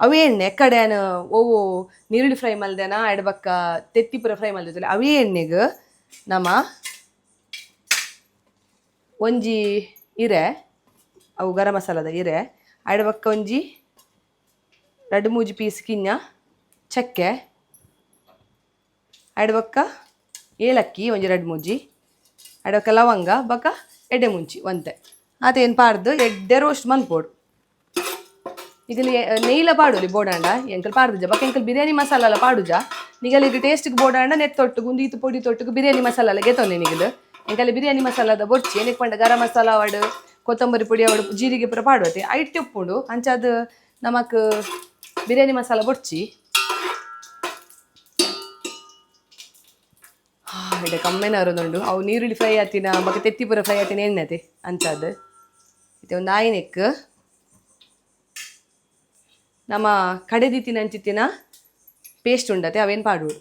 ಅವೇ ಎಣ್ಣೆ ಎಕ್ಕಡೆನ ಓವು ನೀರುಳ್ಳಿ ಫ್ರೈ ಮಲ್ದೆನ ಆಯ್ಡ ಬೊಕ್ಕ ತೆತ್ತಿಪುರ ಫ್ರೈ ಮಲ್ದಿದ್ದಲ್ಲ ಅವೇ ಎಣ್ಣೆಗೆ ನಮ್ಮ ಒಂಜಿ ಇರೆ ಅವು ಗರಂ ಮಸಾಲದ ಇರೆ ಆಯ್ಡ ಬೊಕ್ಕ ಒಂಜಿ 2-3 ಪೀಸ್ ಕಿನ್ನ ಚಕ್ಕೆ ಆಯ್ಡ ಬೊಕ್ಕ ಏಲಕ್ಕಿ ಒಂಜಿ 2-3 ಆಯ್ಡ ಬೊಕ್ಕ ಲವಂಗ ಬೊಕ್ಕ ಎಡ್ಡೆ ಮುಂಚಿ ಒಂತೆ ಅದೇನು ಪಾಡ್ದು ಎಡ್ಡೆ ರೋಸ್ಟ್ ಮನ್ಪೋಡು ಈಗಲಿ ನೆಯ್ಲ ಪಾಡೋಲಿ ಬೋಡಾಂಡ ಎಂಕಲ್ ಪಾಡ್ದುಜ ಬೊಕ್ಕ ಎಂಕಲ್ ಬಿರಿಯಾನಿ ಮಸಾಲ ಪಾಡುಜ ನಿಗಲ್ ಈಗ ಟೇಸ್ಟ್ಗೆ ಬೋಡಾಂಡ ನೆತ್ತೊಟ್ಟು ಗುಂದೀತು ಪೊಡಿ ತೊಟ್ಟುಗು ಬಿರಿಯಾನಿ ಮಸಾಲ ಗೆತ್ತೊಂದೆ ನಿಗಲು ಎಂಕಲ್ಲಿ ಬಿರಿಯಾನಿ ಮಸಾಲದ ಬೊರ್ಚಿ ಏನಕ್ಕೆ ಪಂಡ ಗರಂ ಮಸಾಲ ಅವಡು ಕೊತ್ತಂಬರಿ ಪುಡಿ ಅವಡು ಜೀರಿಗೆ ಪುರ ಪಾಡುವತ್ತೆ ಐಟಿ ಉಪ್ಪುಂಡು ಅಂಚಾದ ನಮಕ್ ಬಿರಿಯಾನಿ ಮಸಾಲ ಬೊರ್ಚಿ ಇಡೆ ಕಮ್ಮೆನವರೊಂದುಂಡು ಅವು ನೀರುಳ್ಳಿ ಫ್ರೈ ಆತಿನ ಬೊಕ್ಕ ತೆತ್ತಿಪುರ ಫ್ರೈ ಆತಿನ ಎಣ್ಣೆತೆ ಅಂಚಾದ ಇತ್ತೆ ಒಂದು ಆಯ್ನೆಕ್ ನಮ್ಮ ಕಡೆದಿತ್ತಿನ ಅಂಚಿತ್ತಿನ ಪೇಸ್ಟ್ ಉಂಡತೆ ಅವೇನು ಪಾಡುವುದು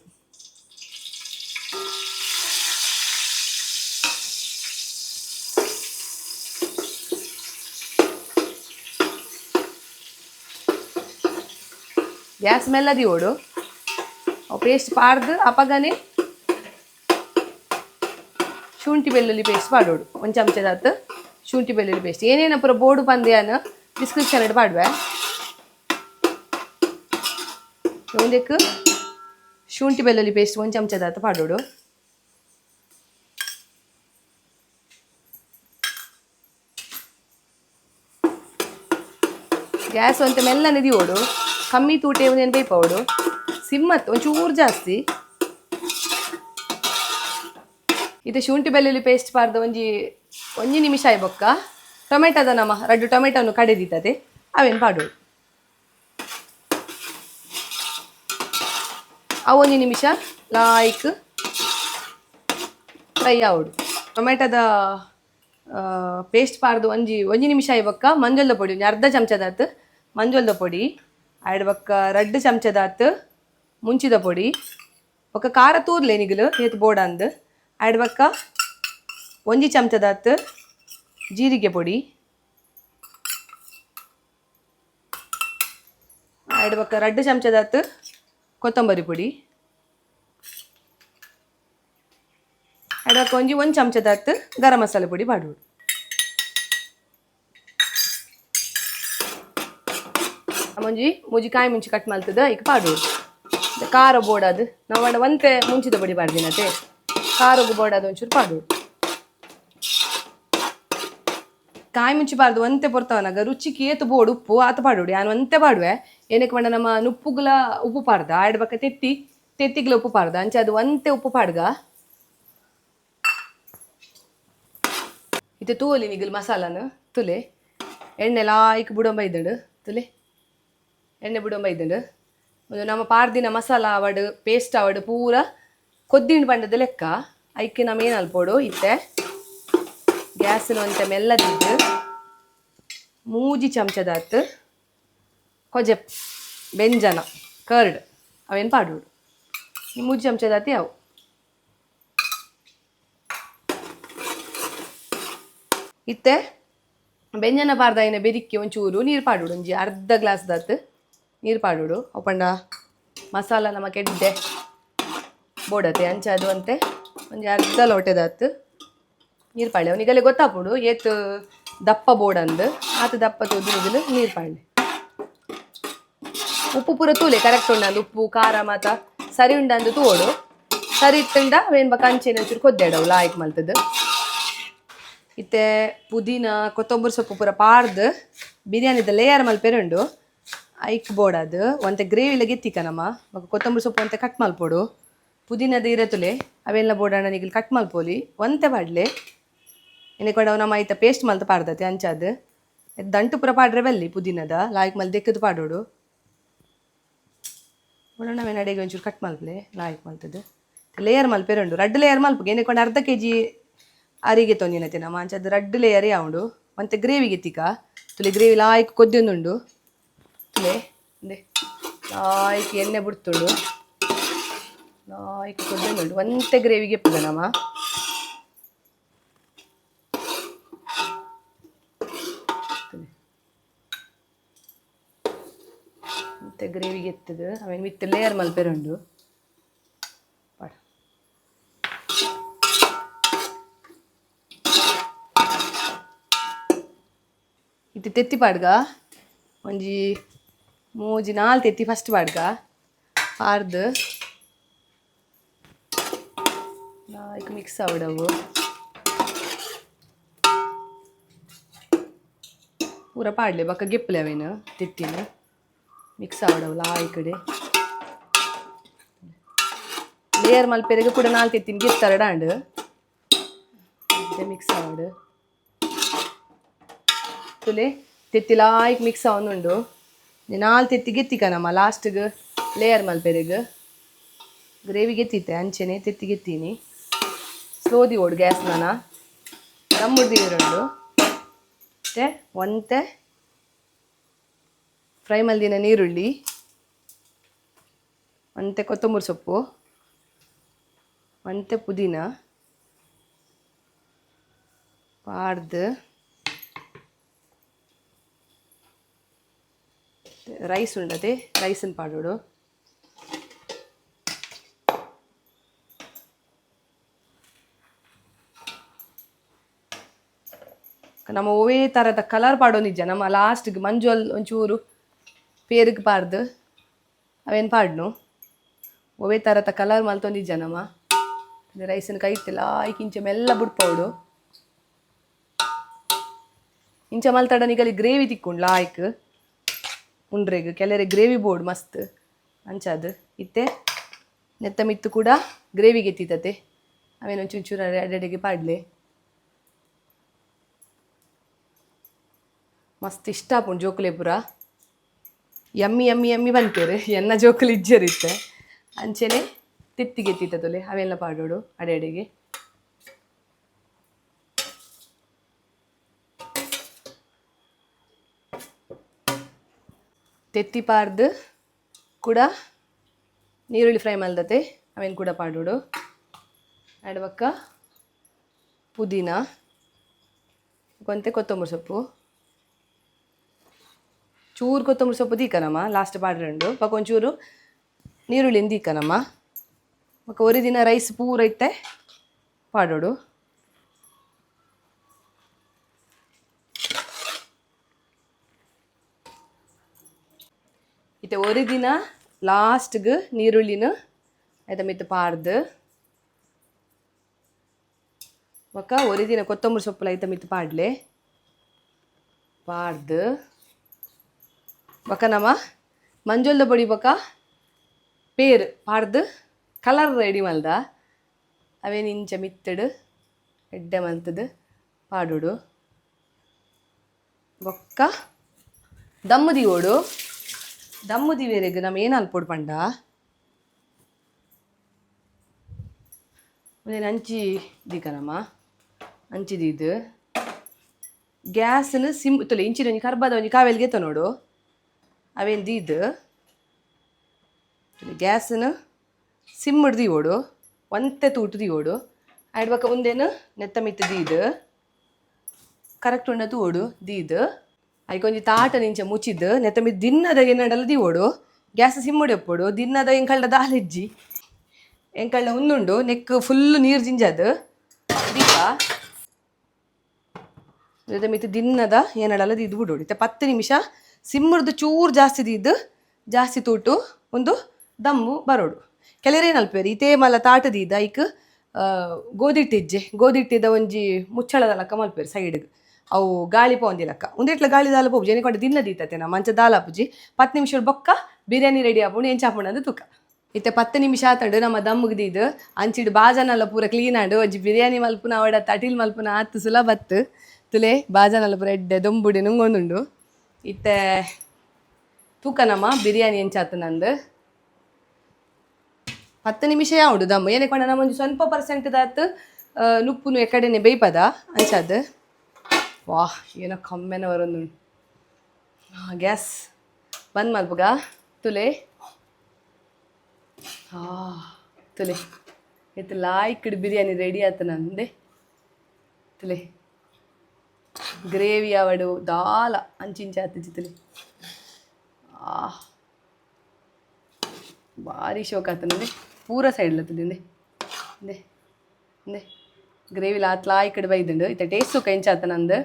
ಗ್ಯಾಸ್ ಮೆಲ್ಲದಿ ಓಡು ಅವು ಪೇಸ್ಟ್ ಪಾಡ್ದು ಅಪಗನೆ ಶುಂಠಿ ಬೆಳ್ಳುಳ್ಳಿ ಪೇಸ್ಟ್ ಪಾಡೋಡು 1 ಚಮಚದ ಹತ್ತು ಶುಂಠಿ ಬೆಳ್ಳುಳ್ಳಿ ಪೇಸ್ಟ್ ಏನೇನ ಪೂರ ಬೋರ್ಡು ಪಂದ್ಯಾನ ಡಿಸ್ಕ್ರಿಪ್ಷನ್ ಇಟ್ಟು ಪಾಡುವೆ ಒಂದಕ್ಕೆ ಶುಂಠಿ ಬೆಳ್ಳುಳ್ಳಿ ಪೇಸ್ಟ್ 1 ಚಮಚದ ಹತ್ತು ಪಾಡೋಡು ಗ್ಯಾಸ್ ಅಂತ ಮೆಲ್ಲನೆ ದಿಯೋಡು ಕಮ್ಮಿ ತೂಟೆ ಏನು ಬೇಯ್ಪೋಡು ಸಿಮ್ಮತ್ತು ಒಂಚೂರು ಜಾಸ್ತಿ ಇದು ಶುಂಠಿ ಬೆಳ್ಳುಳ್ಳಿ ಪೇಸ್ಟ್ ಪಾಡ್ದು ಒಂಜಿ ನಿಮಿಷ ಆಯ್ಬೊಕ್ಕ ಟೊಮೆಟೊದ ನಮ್ಮ 2 ಟೊಮೆಟೊನು ಕಡೆದಿತ್ತದೆ ಅವೇನು ಪಾಡೋಡು ಅವು 1 ನಿಮಿಷ ಲಾಯ್ಕ್ ಫ್ರೈ ಆವೋಡು ಟೊಮೆಟೊದ ಪೇಸ್ಟ್ ಪಾಡ್ದು ಒಂಜಿ ನಿಮಿಷ ಆಯ್ಬೊಕ್ಕ ಮಂಜೊಲ್ದ ಪೊಡಿ ಒಂಜಿ ಅರ್ಧ ಚಮಚದ ಹತ್ತು ಮಂಜೊಲ್ದ ಪೊಡಿ ಆಯ್ಡ ಬೊಕ್ಕ 2 ಚಮಚದ ಹತ್ತು ಮುಂಚಿದ ಪೊಡಿ ಬೊಕ್ಕ ಖಾರ ತೂರ್ಲೆ ನಿಗಲು ಏತು ಬೋಡಂದು ಆಯ್ಡ ಬೊಕ್ಕ 1 ಚಮಚದ ಹತ್ತು ಜೀರಿಗೆ ಪೊಡಿ ಆಯ್ಡ ಬೊಕ್ಕ 2 ಚಮಚದ ಹತ್ತು ಕೊತ್ತಂಬರಿ ಪುಡಿ ಆಯ್ಡ ಬೊಕ್ಕ 1 ಚಮಚದ ಹತ್ತು ಗರಂ ಮಸಾಲೆ ಪುಡಿ ಪಾಡುವುದು ಮೂಜಿ ಕಾಯಿ ಮುಂಚಿ ಕಟ್ ಮಲ್ತದ ಈಗ ಪಾಡುವುದು ಖಾರ ಬೋಡದು ನಾವು ಒಂತೆ ಮುಂಚಿದ ಪುಡಿ ಪಾಡ್ದಿನತೆ ಖಾರಗು ಬೋಡದು ಒಂಚೂರು ಪಾಡುವುದು ಕಾಯಿ ಮುಂಚಿ ಪಾಡ್ದು ಒಂತೆ ಪೊರ್ತವನಾಗ ರುಚಿಗೆ ಏತು ಬೋಡು ಉಪ್ಪು ಆತ ಪಾಡೋಡು ನಾನು ಒಂತೆ ಪಾಡುವೆ ಏನಕ್ಕೆ ಪಂಡ ನಮ್ಮ ನುಪ್ಪುಗ್ಲ ಉಪ್ಪು ಪಾಡ್ದ ಆಯ್ಡ ಬೊಕ್ಕ ತೆತ್ತಿಗ್ಲ ಉಪ್ಪು ಪಾಡ್ದ ಅಂಚೆ ಅದು ಒಂತೆ ಉಪ್ಪು ಪಾಡ್ಗ ಇದು ತೂಲಿ ನಿಗಲ್ ಮಸಾಲನು ತುಲೆ ಎಣ್ಣೆ ಲಾಯ್ಕ್ ಬುಡಂಬ ಇದ್ದಡು ತುಲೆ ಎಣ್ಣೆ ಬುಡಂಬ ಇದ್ದಡು ಒಂದು ನಮ್ಮ ಪಾಡ್ದಿನ ಮಸಾಲ ಅವಡು ಪೇಸ್ಟ್ ಅವಡು ಪೂರ ಕೊದ್ದಿಂಡು ಬಂಡದ ಲೆಕ್ಕ ಐಕ್ಕೆ ನಮ್ಮ ಏನು ಅಲ್ಪೋಡು ಇತ್ತೆ ಗ್ಯಾಸನ್ನು ಅಂತ ಮೆಲ್ಲದಿದ್ದು 3 ಚಮಚದ ಹತ್ತು ಕೊಜೆ ಬೆಂಜನ ಕರ್ಡ್ ಅವೇನು ಪಾಡೋಡು 3 ಚಮಚದ ಹತ್ತಿ ಅವು ಇತ್ತೆ ಬೆಂಜನ ಪಾರ್ದ ಇನ್ನ ಬೆರಿಕ್ಕಿ ಒಂಚೂರು ನೀರು ಪಾಡುಡು ಒಂಜಿ ಅರ್ಧ ಗ್ಲಾಸ್ ದಾತ್ ನೀರು ಪಾಡುಡು ಅಪ್ಪಂಡ ಮಸಾಲ ನಮಕ್ ಎಡ್ಡೆ ಬೋಡತೆ ಅಂಚದು ಅಂತೆ ಒಂಜಿ ಅರ್ಧ ಲೋಟೆದಾತ್ ನೀರು ಪಾಡ್ಲೆ ಅವನಿಗೆಲ್ಲ ಗೊತ್ತಾಪುಡು ಏತ್ ದಪ್ಪ ಬೋಡಂದು ಆತ ದಪ್ಪ ತೋದಿಲು ನೀರು ಪಾಡ್ಲೆ ಉಪ್ಪು ಪೂರ ತೂಲೆ ಕರೆಕ್ಟ್ ಉಂಡಂದು ಉಪ್ಪು ಖಾರ ಮಾತ ಸರಿ ಉಂಡಂದು ತೂಡು ಸರಿ ಇತ್ತುಂಡ ಅವೇನು ಬಕ ಅಂಚೆನ ಒಂಚೂರು ಕೊದ್ದೆಡವು ಲಾಯ್ಕ್ ಮಲ್ತದ್ದು ಇತ್ತೆ ಪುದೀನ ಕೊತ್ತಂಬರಿ ಸೊಪ್ಪು ಪೂರ ಪಾಡ್ದು ಬಿರಿಯಾನಿದ ಲೇಯರ್ ಮಲ್ಪೆರುಂಡು ಐಕ್ ಬೋಡದು ಒಂತೆ ಗ್ರೇವಿಲ ಗೆತ್ತಿಕನಮ್ಮ ಮಗ ಕೊತ್ತಂಬರಿ ಸೊಪ್ಪು ಒಂತೆ ಕಟ್ ಮಲ್ಪೊಡು ಪುದೀನದ ಇರತುಲೆ ಅವೆಲ್ಲ ಬೋಡಾಣ ನಿಗಿಲ್ ಕಟ್ ಮಲ್ಪೋಲಿ ಒಂತೆ ಪಾಡ್ಲೆ ಇನ್ನು ಕೂಡ ನಮ್ಮ ಐತ ಪೇಸ್ಟ್ ಮಲ್ತ ಪಾಡ್ದತೆ ಅಂಚಾದು ದಂಟು ಪೂರ ಪಾಡ್ರೆ ಬಲ್ಲಿ ಪುದೀನದ ಲಾಯ್ಕ್ ಮಲ್ ದೆಕ್ಕದು ಪಾಡೋಡು ನೋಡೋಣ ನಾವೇನು ಅಡಿಗೆ ಒಂಚೂರು ಕಟ್ ಮಲ್ಪಲೆ ಲಾಯ್ಕ್ ಮಲ್ತದ್ದು ಲೇಯರ್ ಮಲ್ಪೆರುಂಡು ರಡ್ಡು ಲೇಯರ್ ಮಲ್ಪಗೆ ಏನೇಕೊಂಡು ಅರ್ಧ ಕೆಜಿ ಅರಿಗೆ ತೊಂದಿನತೆ ನಮ್ಮ ಅಂಚದು ರಡ್ಡು ಲೇಯರ್ ಯಾವುದು ಮತ್ತೆ ಗ್ರೇವಿಗೆ ತಿಕ್ಕ ತುಲೆ ಗ್ರೇವಿ ಲಾಯ್ಕ್ ಕೊದ್ದೊಂದುಂಡು ತುಲೆ ಅಂದೆ ಲಾಯ್ಕ್ ಎಣ್ಣೆ ಬಿಡ್ತುಂಡು ಲಾಯ್ಕ್ ಕೊದ್ದೊಂದುಂಡು ಒಂತೆ ಗ್ರೇವಿಗೆ ಎಪ್ಪದ ನಮ್ಮ ಮತ್ತೆ ಗ್ರೇವಿಗೆ ಎತ್ತದು ಅವೇನು ವಿತ್ ಲೇಯರ್ ಮಲ್ಪೆರುಂಡು ಪಾಡ ಇದು ತೆತ್ತಿ ಪಾಡ್ಗ ಒಂಜಿ ಮೂಜಿ ನಾಲ್ ತೆತ್ತಿ ಫಸ್ಟ್ ಪಾಡ್ಗ ಪಾರ್ದು ಲಾಯ್ಕ್ ಮಿಕ್ಸ್ ಆವಡವು ಪೂರ ಪಾಡ್ಲೆ ಬಕ್ಕ ಗೆಪ್ಪಲೆ ಅವೇನು ತೆತ್ತಿನ ಮಿಕ್ಸ್ ಆವಡವು ಲಾಯ್ ಕಡೆ ಲೇಯರ್ ಮಲ್ಪೆರೆಗೆ ಕೂಡ ನಾಲ್ ತೆತ್ತಿನ ಗೆತ್ತರಡಾಂಡು ಮಿಕ್ಸ್ ಆವಡು ತುಲೆ ತೆತ್ತಿ ಲಾಯ್ಕ್ ಮಿಕ್ಸ್ ಆವೊಂದುಂಡು ನಾಲ್ ತೆತ್ತಿ ಗೆತ್ತಿಕನಮ್ಮ ಲಾಸ್ಟ್ಗೆ ಲೇಯರ್ ಮಲ್ಪೆರೆಗೆ ಗ್ರೇವಿ ಗೆತ್ತಿತ್ತೆ ಅಂಚೆನೆ ತೆತ್ತಿ ಗೆತ್ತೀನಿ ಸ್ಲೋದಿ ಓಡು ಗ್ಯಾಸ್ ನಾನು ದಮ್ಮುಡ್ದು ಇರುಂಡು ಮತ್ತೆ ಒಂತೆ ಫ್ರೈ ಮಲ್ದಿನ ನೀರುಳ್ಳಿ ಒಂತೆ ಕೊತ್ತಂಬರಿ ಸೊಪ್ಪು ಒಂತೆ ಪುದೀನ ಪಾಡ್ದು ರೈಸ್ ಉಂಡತೆ ರೈಸನ್ನು ಪಾಡೋಡು ನಮ್ಮ ಒವೇ ಥರದ ಕಲರ್ ಪಾಡೋ ನಿಜ ನಮ್ಮ ಲಾಸ್ಟ್ಗೆ ಮಂಜುಲ್ ಒಂಚೂರು ಪೇರಿಗೆ ಪಾರ್ದು ಅವೇನು ಪಾಡ್ನು ಒವೇ ಥರದ ಕಲರ್ ಮಲ್ತೊಂದಿಜ್ಜ ನಮ್ಮ ರೈಸನ್ನು ಕೈತಿಲ್ಲ ಆಯ್ಕೆ ಇಂಚೆ ಮೆಲ್ಲ ಬಿಡ್ಪೌಡು ಇಂಚ ಮಲ್ತಡನಿಗಲ್ಲಿ ಗ್ರೇವಿ ತಿಕ್ಕೊಂಡು ಲಾಯ್ಕ್ ಉಂಡ್ರೆಗ್ ಕೆಲರೆ ಗ್ರೇವಿ ಬೋರ್ಡ್ ಮಸ್ತ್ ಅಂಚದು ಇತ್ತೆ ನೆತ್ತ ಮಿತ್ತು ಕೂಡ ಗ್ರೇವಿಗೆ ಎತ್ತಿತತೆ ಅವೇನು ಒಂಚೂರು ಅಡೆಡೆಗೆ ಪಾಡ್ಲೆ ಮಸ್ತ್ ಇಷ್ಟ ಆಪುಂಡು ಜೋಕುಲೆ ಪೂರ ಯಮ್ಮಿ ಯಮ್ಮಿ ಯಮ್ಮಿ ಬಂತೇರು ಎನ್ನ ಜೋಕುಲು ಇಜ್ಜರಿತ್ತೆ ಅಂಚೆನೆ ತೆತ್ತಿಗೆ ಎತ್ತಿತ್ತದೊಲೆ ಅವೆಲ್ಲ ಪಾಡೋಡು ಅಡೆಡೆಗೆ ತೆತ್ತಿ ಪಾರ್ದು ಕೂಡ ನೀರುಳ್ಳಿ ಫ್ರೈ ಮಲ್ದತೆ ಅವೇನು ಕೂಡ ಪಾಡೋಡು ಅಡ್ವಕ್ಕ ಪುದೀನ ಕೊಂತೆ ಕೊತ್ತಂಬರಿ ಸೊಪ್ಪು ಚೂರು ಕೊತ್ತಂಬರಿ ಸೊಪ್ಪು ದೀಕನಮ್ಮ ಲಾಸ್ಟ್ ಪಾಡ್ರೆಂಡು ಪಕ್ಕ ಒಂಚೂರು ನೀರುಳ್ಳಿನ ದೀಕನಮ್ಮ ಪಕ್ಕ ಒರಿ ದಿನ ರೈಸ್ ಪೂರ ಇತ್ತೆ ಪಾಡೋಡು ಇತ್ತೆ ಒರಿ ದಿನ ಲಾಸ್ಟ್ಗೆ ನೀರುಳ್ಳಿನ ಆಯ್ತಾ ಮಿತ್ತು ಪಾರ್ದು ಒಕ್ಕ ಒರಿ ದಿನ ಕೊತ್ತಂಬರಿ ಸೊಪ್ಪು ಐತ ಮಿತ್ತು ಪಾಡ್ಲೆ ಪಾಡ್ದು ಬೊಕ ನಮ್ಮ ಮಂಜೊಲ್ದ ಬೊಡಿ ಬೊಕ ಪೇರ್ ಪಾಡ್ದು ಕಲರ್ ರೆಡಿ ಮಲ್ದ ಅವೇನು ಇಂಚ ಮಿತ್ತಡು ಎಡ್ಡೆ ಮಲ್ತದು ಪಾಡುಡು ಬೊಕ್ಕ ದಮ್ಮು ದಿವೋಡು ದಮ್ಮು ದಿವೇರೆಗ್ ನಮ್ಮ ಏನು ಅಲ್ಪೊಡು ಪಂಡ ಒಂದೇನು ಅಂಚಿ ದಿಕ್ಕನಮ್ಮ ಅಂಚಿ ದೀದು ಗ್ಯಾಸನ್ನು ಸಿಮ್ ತೊಲೆ ಇಂಚಿನ ಒಂಜಿ ಕರ್ಬದ ಒಂಜಿ ಕಾವೆಲ್ಗೆ ನೋಡು ಅವೇನು ದೀದು ಗ್ಯಾಸನ್ನು ಸಿಮ್ ಹಿಡ್ದು ಓಡು ಒಂತೆ ತೂಟು ಓಡು ಆಡ್ಬೇಕ ಒಂದೇನು ನೆತ್ತ ಮಿತ್ತು ದೀದು ಕರೆಕ್ಟ್ ಉಂಡದು ಓಡು ದೀದು ಐಕೊಂಜಿ ತಾಟ ನಿಂಚ ಮುಚ್ಚಿದ್ದು ನೆತ್ತ ಮೀ ದಿನದ ಏನಡಲ್ಲ ದಿ ಓಡು ಗ್ಯಾಸ್ ಸಿಮ್ಮುಡಿ ಒಪ್ಪೋಡು ದಿನದ ಎಂಕಳ್ಳ ದಾಲಿಜ್ಜಿ ಎಂಕಳ್ಳ ಉಂದುಂಡು ನೆಕ್ ಫುಲ್ ನೀರು ಜಿಂಜದು ದೀಪ ಅದೇ ಮಿತ್ತು ದಿನದ ಏನಡಲ್ಲ ಇದು ಬಿಡೋಡು ಇತ್ತೆ 10 ನಿಮಿಷ ಸಿಮ್ಮುರ್ದು ಚೂರು ಜಾಸ್ತಿ ದಿದ್ದು ಜಾಸ್ತಿ ತೂಟು ಒಂದು ದಮ್ಮು ಬರೋಡು ಕೆಲರೇನು ಅಲ್ಪೇರಿ ಇತೇ ಮಲ್ಲ ತಾಟದಿದ್ದ ಐಕ್ ಗೋಧಿಟ್ಟಿದ್ದ ಒಂಜಿ ಮುಚ್ಚಳದ ಲಕ್ಕ ಮಲ್ಪೇರು ಸೈಡ್ಗೆ ಅವು ಗಾಳಿ ಪೋಂದಿಲಕ್ಕ ಒಂದೇಟ್ಲ ಗಾಳಿ ದಾಲ ಪೋಪುಜಿ ಏನಿಕೊಂಡು ದಿನ ದೀತತೆ ನಾ ಮಂಚ ದಾಲ ಪುಜಿ 10 ನಿಮಿಷ ಬೊಕ್ಕ ಬಿರಿಯಾನಿ ರೆಡಿ ಆಪುಂಡು ಏನು ಚಾಪುಂಡು ಅಂದು ತೂಕ ಇತ್ತೆ 10 ನಿಮಿಷ ಆತಂಡು ನಮ್ಮ ದಮ್ಮಗೆ ದೀದು ಅಂಚಿಡು ಬಾಜನೆಲ್ಲ ಪೂರ ಕ್ಲೀನ್ ಆಂಡು ಒಂಜಿ ಬಿರಿಯಾನಿ ಮಲ್ಪುನ ಅವಡ ತಟಿಲ್ ಮಲ್ಪುನ ಆತು ಸುಲಭತ್ತು ತುಲೆ ಬಾಜನೆಲ್ಲ ಪೂರ ಎಡ್ಡೆ ದೊಂಬುಡಿ ನುಂಗೊಂದುಂಡು ಇತ್ತೆ ತೂಕ ನಮ್ಮ ಬಿರಿಯಾನಿ ಎಂಚಾತು ನಂದು 10 ನಿಮಿಷ ಯಾವುದು ದಮ್ಮು ಏನಕ್ಕೆ ನಮ್ಮ ಒಂದು ಸ್ವಲ್ಪ ಪರ್ಸೆಂಟ್ದಾತು ನುಪ್ಪುನು ಎಕಡೆನೆ ಬೇಯ್ಪದ ಅಂಚದು ವಾಹ್ ಏನೋ ಕಮ್ಮೆನ ಬರೋದು ಗ್ಯಾಸ್ ಬಂದ್ ಮಲ್ಪಗ ತುಲೆ ತುಲೆ ಇತ್ತು ಲಾಯ್ಕಡ್ ಬಿರಿಯಾನಿ ರೆಡಿ ಆಯ್ತು ನಂದೆ ತುಲೆ ಗ್ರೇವಿ ಅವಡು ದಾಲ ಅಂಚಿಂಚೆ ಆತಜಿ ತುಲೆ ಭಾರಿ ಶೋಕ್ ಆತ ನಂದೆ ಪೂರ ಸೈಡ್ಲ ತುಲಿಂದೆ ಇಂದೆ ಇಂದೆ ಗ್ರೇವಿ ಲಾತ್ಲಾ ಈ ಕಡೆ ಬೈದುಂಡು ಇತ್ತ ಟೇಸ್ಟು ಕೈಂಚಾತ ನಂದು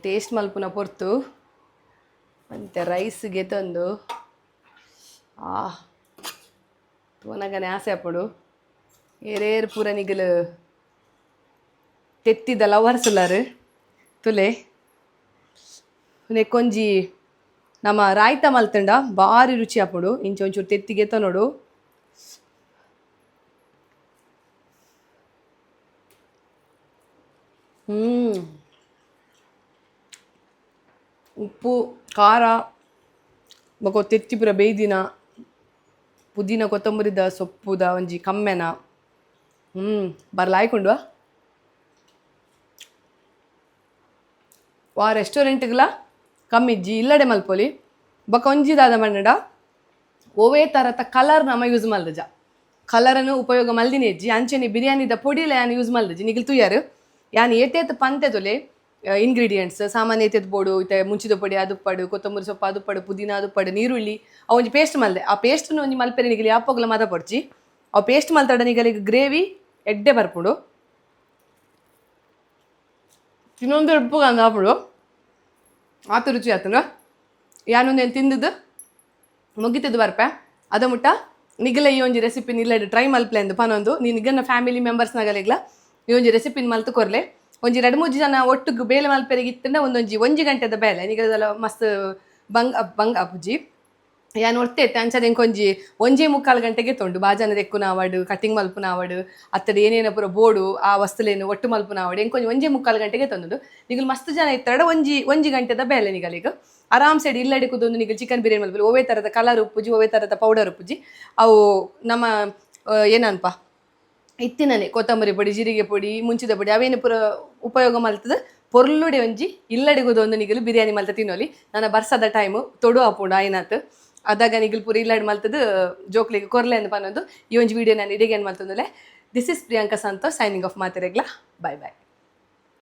ಟೇಸ್ಟ್ ಮಲ್ಪುನ ಪೊರ್ತು ಮತ್ತು ರೈಸ್ಗೆ ತಂದು ತೋನಗನೆ ಆಸೆ ಅಪ್ಪಡು ಏರೇರು ಪೂರ ನಿಗಲು ತೆತ್ತಿದ ಲವರ್ಸುಲಾರು ತುಲೆ ನೆಕ್ಕೊಂಜಿ ನಮ್ಮ ರಾಯ್ತ ಮಲ್ತಂಡ ಭಾರಿ ರುಚಿ ಆಪುಡು ಇಂಚ ಒಂಚೂರು ತೆತ್ತಿಗೆ ನೋಡು ಉಪ್ಪು ಖಾರ ಬೊಕ ತೆತ್ತಿ ಪೂರ ಬೇಯ್ದಿನ ಪುದೀನ ಕೊತ್ತಂಬರಿದ ಸೊಪ್ಪುದ ಒಂಜಿ ಕಮ್ಮೆನ ಬರ್ಲಾಯ್ಕೊಂಡ್ವ ವಾ ರೆಸ್ಟೋರೆಂಟ್ಗಳ ಕಮ್ಮಿಜ್ಜಿ ಇಲ್ಲಡೆ ಮಲ್ಪೊಲಿ ಬೊಕ ಒಂಜಿದಾದ ಮಣ್ಣಡ ಒವೇ ಥರದ ಕಲರ್ ನಮ್ಮ ಯೂಸ್ ಮಲ್ದಜ ಕಲರನ್ನು ಉಪಯೋಗ ಮಲ್ದಿನಿ ಹೆಜ್ಜಿ ಅಂಚನೆ ಬಿರಿಯಾನಿದ ಪೊಡಿಲ ಯಾನು ಯೂಸ್ ಮಲ್ದಜಿ ನಿಗಿಲ್ ತುಯ್ಯಾರು ಯಾನು ಏತೇತ್ ಪಂತೆ ತೊಲೆ ಇಂಗ್ರೀಡಿಯೆಂಟ್ಸ್ ಸಾಮಾನ್ಯ ಏತೇತ್ ಬೋಡು ಇತ್ತೆ ಮುಂಚಿದ ಪೊಡಿ ಅದು ಪಡು ಕೊತ್ತಂಬರಿ ಸೊಪ್ಪು ಅದು ಪಡು ಪುದೀನ ಅದು ಪಡು ನೀರುಳ್ಳಿ ಅವು ಒಂಜಿ ಪೇಸ್ಟ್ ಮಲ್ದೆ ಆ ಪೇಸ್ಟ್ನು ಒಂಜಿ ಮಲ್ಪೆರೆ ನಿಗಲಿ ಯಾಪೋಗ್ಲ ಮದ ಪಡ್ಚಿ ಅವು ಪೇಸ್ಟ್ ಮಲ್ತಡ ನಿಗಲಿಗೆ ಗ್ರೇವಿ ಎಡ್ಡೆ ಬರ್ಪುಡು ಇನ್ನೊಂದು ಉಪ್ಪು ಗಂಧ ಹಾಪುಡು ಆತು ರುಚಿ ಆತನ ಯಾನೊಂದೇನು ತಿಂದದ್ದು ಮುಗಿತಿದ್ದು ಬರ್ಪೆ ಅದ ಮುಟ್ಟ ನಿಗಲ ಈ ಒಂಜಿ ರೆಸಿಪಿನ ಇಲ್ಲ ಟ್ರೈ ಮಲ್ಪ್ಲೆ ಅಂದು ಪನೊಂದು ನಿಗನ ಫ್ಯಾಮಿಲಿ ಮೆಂಬರ್ಸ್ನಾಗಲಿಗ್ಲ ಈ ಒಂಜಿ ರೆಸಿಪಿನ ಮಲ್ತು ಕೊರ್ಲೆ ಒಂಜಿ 2-3 ಜನ ಒಟ್ಟಿಗೆ ಬೇಲೆ ಮಲ್ಪೆರಿಗೆ ಇತ್ತಂಡ ಒಂಜಿ ಗಂಟೆದ ಬೇಲೆ ನಿಗದಲ್ಲ ಮಸ್ತ್ ಬಂಗ್ ಅಪ್ಪುಜಿ ಯಾನು ಒಡ್ತೈತೆ ಅಂಚದ ಇಂಕೊಂಜಿ 1-3 ಗಂಟೆಗೆ ತೊಂಡು ಬಾಜನದ ಎಕ್ಕುನ ಆವಡು ಕಟಿಂಗ್ ಮಲ್ಪುನ ಆವಡು ಅತ್ತಡ ಏನೇನ ಪೂರ ಬೋಡು ಆ ವಸ್ತುಲೇನು ಒಟ್ಟು ಮಲ್ಪುನ ಆವಡು ಇಂಕೊಂಜಿ 1-3 ಗಂಟೆಗೆ ತೊಂದು ನಿಗಲು ಮಸ್ತ್ ಜನ ಇತ್ತಡ ಒಂಜಿ ಗಂಟೆದ ಬೇಲೆ ನಿಗಲಿಗ ಆರಾಮ್ ಸೈಡ್ ಇಲ್ಲಡೆ ಕುದೊಂದು ನಿಗಲು ಚಿಕನ್ ಬಿರಿಯಾನಿ ಮಲ್ಪಲಿ ಒವೇ ಥರದ ಕಲರ್ ಉಪ್ಪುಜಿ ಒವೇ ಥರದ ಪೌಡರ್ ಉಪ್ಪುಜಿ ಅವು ನಮ್ಮ ಏನನ್ಪ ಇತ್ತಿನೇ ಕೊತ್ತಂಬರಿ ಪೊಡಿ ಜೀರಿಗೆ ಪೊಡಿ ಮುಂಚಿದ ಪೊಡಿ ಅವೇನು ಪೂರ ಉಪಯೋಗ ಮಲ್ತದ ಪೊರ್ಲುಡೆ ಒಂಜಿ ಇಲ್ಲಡಿಗೋದೊಂದು ನಿಗಲು ಬಿರಿಯಾನಿ ಮಲ್ತ ತಿನ್ನೋಲಿ ನನ್ನ ಬರ್ಸದ ಟೈಮು ತೊಡು ಆಪುಂಡು ಆಯ್ನಾತ್ ಅದಾಗ ನಿಗಲು ಪೂರ ಇಲ್ಲಡ್ ಮಲ್ತದು ಜೋಕ್ಲಿಗೆ ಕೊರ್ಲೆ ಅಂತ ಪನ್ನೊಂದು ಈ ಒಂಜಿ ವಿಡಿಯೋ ನಾನು ಇಡಿಗೆ ಏನು ಮಲ್ತಂದಲೆ this is Priyanka Santosh signing off ಮಾತೆರೆಗ್ಲ ಬಾಯ್ ಬಾಯ್.